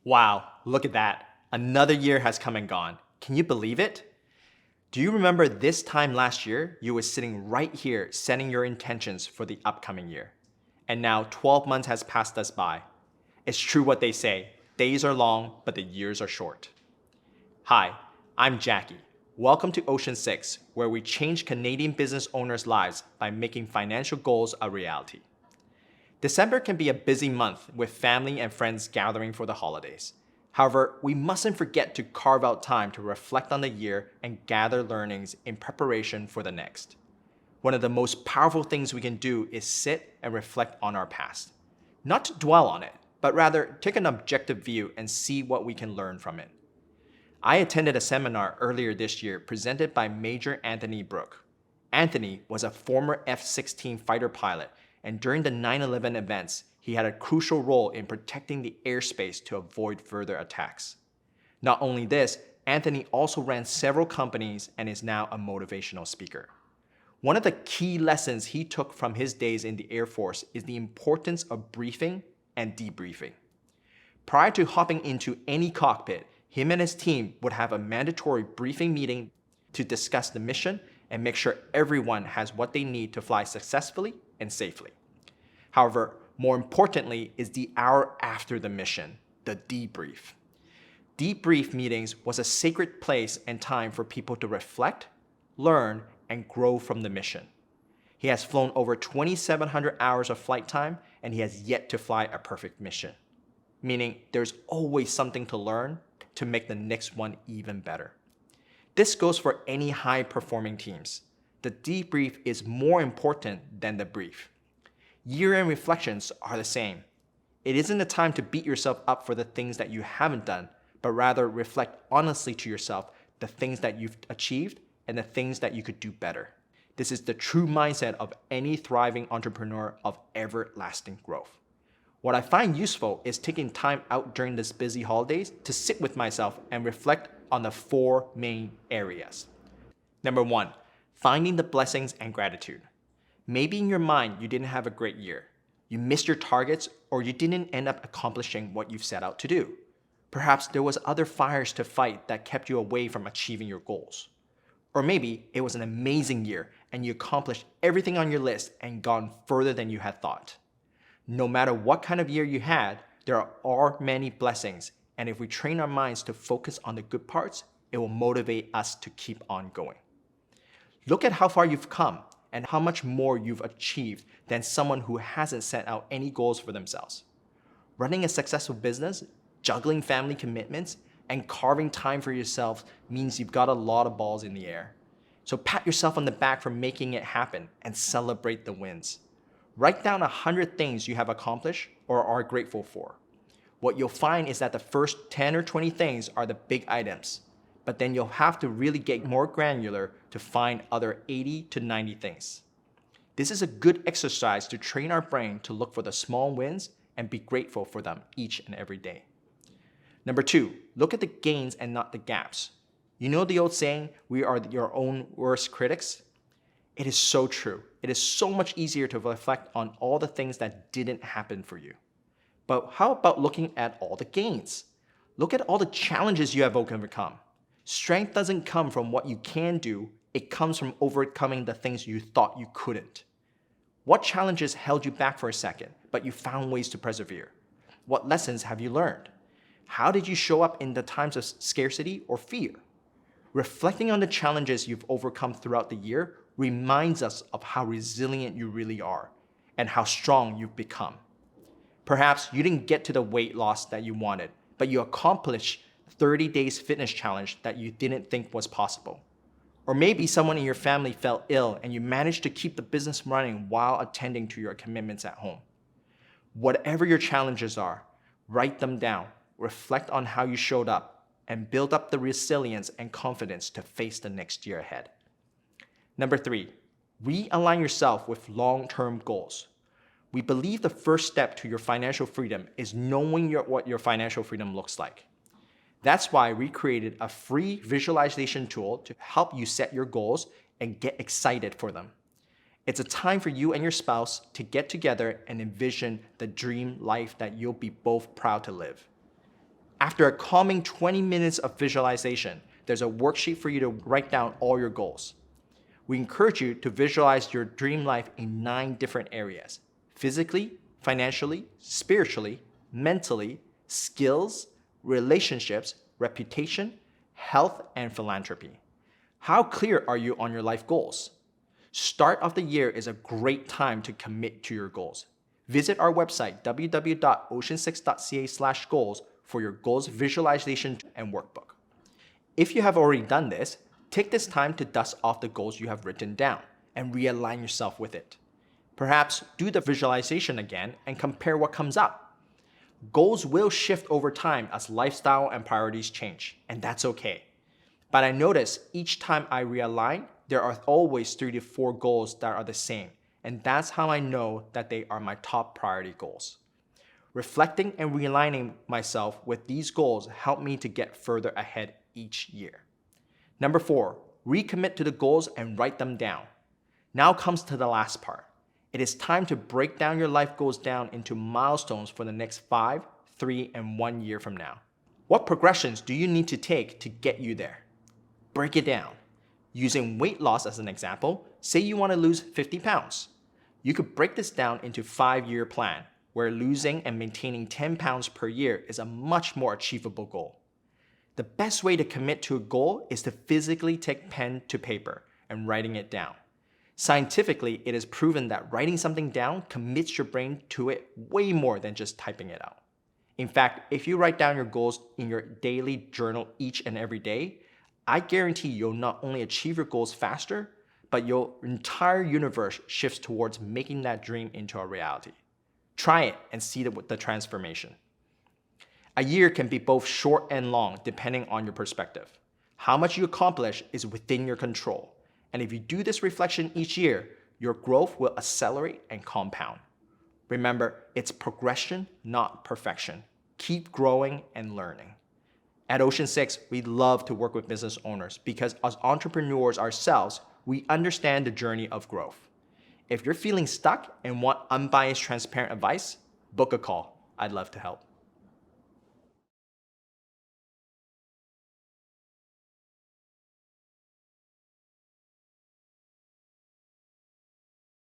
Wow, look at that. Another year has come and gone. Can you believe it? Do you remember this time last year, you were sitting right here setting your intentions for the upcoming year? And now 12 months has passed us by. It's true what they say, days are long, but the years are short. Hi, I'm Jackie. Welcome to Ocean 6, where we change Canadian business owners' lives by making financial goals a reality. December can be a busy month with family and friends gathering for the holidays. However, we mustn't forget to carve out time to reflect on the year and gather learnings in preparation for the next. One of the most powerful things we can do is sit and reflect on our past. Not to dwell on it, but rather take an objective view and see what we can learn from it. I attended a seminar earlier this year presented by Major Anthony Brooke. Anthony was a former F-16 fighter pilot, and during the 9/11 events, he had a crucial role in protecting the airspace to avoid further attacks. Not only this, Anthony also ran several companies and is now a motivational speaker. One of the key lessons he took from his days in the Air Force is the importance of briefing and debriefing. Prior to hopping into any cockpit, him and his team would have a mandatory briefing meeting to discuss the mission and make sure everyone has what they need to fly successfully and safely. However, more importantly is the hour after the mission, the debrief. Debrief meetings was a sacred place and time for people to reflect, learn, and grow from the mission. He has flown over 2,700 hours of flight time, and he has yet to fly a perfect mission. Meaning there's always something to learn to make the next one even better. This goes for any high-performing teams. The debrief is more important than the brief. Year-end reflections are the same. It isn't a time to beat yourself up for the things that you haven't done, but rather reflect honestly to yourself the things that you've achieved and the things that you could do better. This is the true mindset of any thriving entrepreneur of everlasting growth. What I find useful is taking time out during these busy holidays to sit with myself and reflect on the 4 main areas. Number 1, finding the blessings and gratitude. Maybe in your mind you didn't have a great year. You missed your targets or you didn't end up accomplishing what you've set out to do. Perhaps there was other fires to fight that kept you away from achieving your goals. Or maybe it was an amazing year and you accomplished everything on your list and gone further than you had thought. No matter what kind of year you had, there are many blessings, and if we train our minds to focus on the good parts, it will motivate us to keep on going. Look at how far you've come and how much more you've achieved than someone who hasn't set out any goals for themselves. Running a successful business, juggling family commitments, and carving time for yourself means you've got a lot of balls in the air. So pat yourself on the back for making it happen and celebrate the wins. Write down 100 things you have accomplished or are grateful for. What you'll find is that the first 10 or 20 things are the big items, but then you'll have to really get more granular to find other 80 to 90 things. This is a good exercise to train our brain to look for the small wins and be grateful for them each and every day. Number 2, look at the gains and not the gaps. You know the old saying, we are your own worst critics? It is so true. It is so much easier to reflect on all the things that didn't happen for you. But how about looking at all the gains? Look at all the challenges you have overcome. Strength doesn't come from what you can do, it comes from overcoming the things you thought you couldn't. What challenges held you back for a second, but you found ways to persevere? What lessons have you learned? How did you show up in the times of scarcity or fear? Reflecting on the challenges you've overcome throughout the year reminds us of how resilient you really are and how strong you've become. Perhaps you didn't get to the weight loss that you wanted, but you accomplished 30 days fitness challenge that you didn't think was possible. Or maybe someone in your family fell ill and you managed to keep the business running while attending to your commitments at home. Whatever your challenges are, write them down, reflect on how you showed up, and build up the resilience and confidence to face the next year ahead. Number 3, realign yourself with long-term goals. We believe the first step to your financial freedom is knowing what your financial freedom looks like. That's why we created a free visualization tool to help you set your goals and get excited for them. It's a time for you and your spouse to get together and envision the dream life that you'll be both proud to live. After a calming 20 minutes of visualization, there's a worksheet for you to write down all your goals. We encourage you to visualize your dream life in 9 different areas: physically, financially, spiritually, mentally, skills, relationships, reputation, health, and philanthropy. How clear are you on your life goals? Start of the year is a great time to commit to your goals. Visit our website, www.ocean6.ca/goals, for your goals visualization and workbook. If you have already done this, take this time to dust off the goals you have written down and realign yourself with it. Perhaps do the visualization again and compare what comes up. Goals will shift over time as lifestyle and priorities change, and that's okay. But I notice each time I realign, there are always 3 to 4 goals that are the same, and that's how I know that they are my top priority goals. Reflecting and realigning myself with these goals help me to get further ahead each year. Number 4, recommit to the goals and write them down. Now comes to the last part. It is time to break down your life goals down into milestones for the next 5, 3, and 1 year from now. What progressions do you need to take to get you there? Break it down. Using weight loss as an example, say you want to lose 50 pounds. You could break this down into a 5-year plan, where losing and maintaining 10 pounds per year is a much more achievable goal. The best way to commit to a goal is to physically take pen to paper and writing it down. Scientifically, it is proven that writing something down commits your brain to it way more than just typing it out. In fact, if you write down your goals in your daily journal each and every day, I guarantee you'll not only achieve your goals faster, but your entire universe shifts towards making that dream into a reality. Try it and see the transformation. A year can be both short and long depending on your perspective. How much you accomplish is within your control. And if you do this reflection each year, your growth will accelerate and compound. Remember, it's progression, not perfection. Keep growing and learning. At Ocean 6, we love to work with business owners because as entrepreneurs ourselves, we understand the journey of growth. If you're feeling stuck and want unbiased, transparent advice, book a call. I'd love to help.